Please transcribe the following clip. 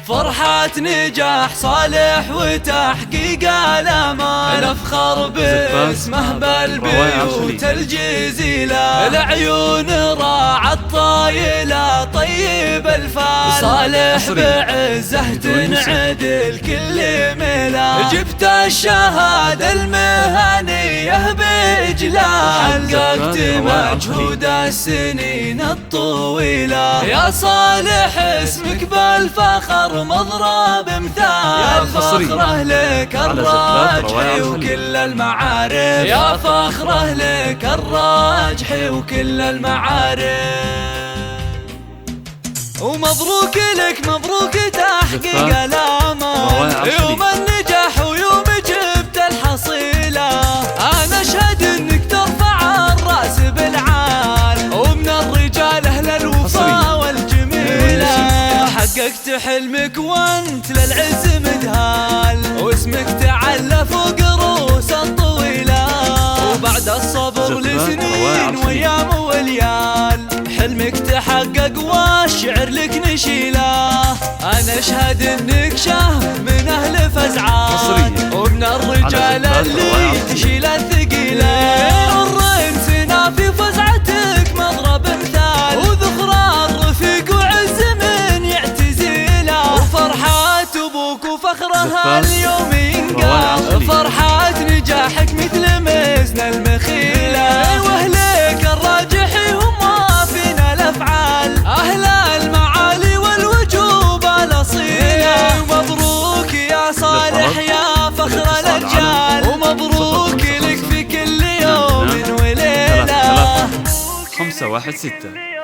فرحة نجاح صالح وتحقيق الآمال، نفخر باسمه بالبيوت الجزيلة، العيون راعت طايلة طيب الفال، صالح بعزه تنعدل كل ميلاد، جبت الشهادة المهنية بإجلال، حققت مجهود السنين الطويلة، يا صالح اسمك بالفخر مضرب مثال، فخره لك الراجح وكل المعارف، يا فخره لك الراجح وكل المعارف. ومبروك لك مبروك تحقيق الآمال، يوم النجاح ويوم جبت الحصيلة، أنا أشهد إنك ترفع الرأس بالعال، ومن الرجال أهل الوفاء والجميلة، حققت حلمك وانت للعز مذهال، واسمك تعلى فوق رؤوس الطويلة، وبعد الصبر لسنين وأيام وليال، حلمك تحقق والشعر لك نشيله، أنا أشهد إنك شاه من أهل فزعات، ومن الرجال اللي تشيل الثقيلة، الرنسنا في فزعتك مضرب مثال، وذخر الرفيق وعز من يعتزيله، وفرحات أبوك وفخرها اليوم ينقال، فرحات نجاحك مثل مزن المخيلة، وأهلك الراجح هم فينا الأفعال، أهل المعالي والوجوب الأصيلة، ومبروك يا صالح يا فخر الأجيال، ومبروك لك في كل يوم وليلة. 516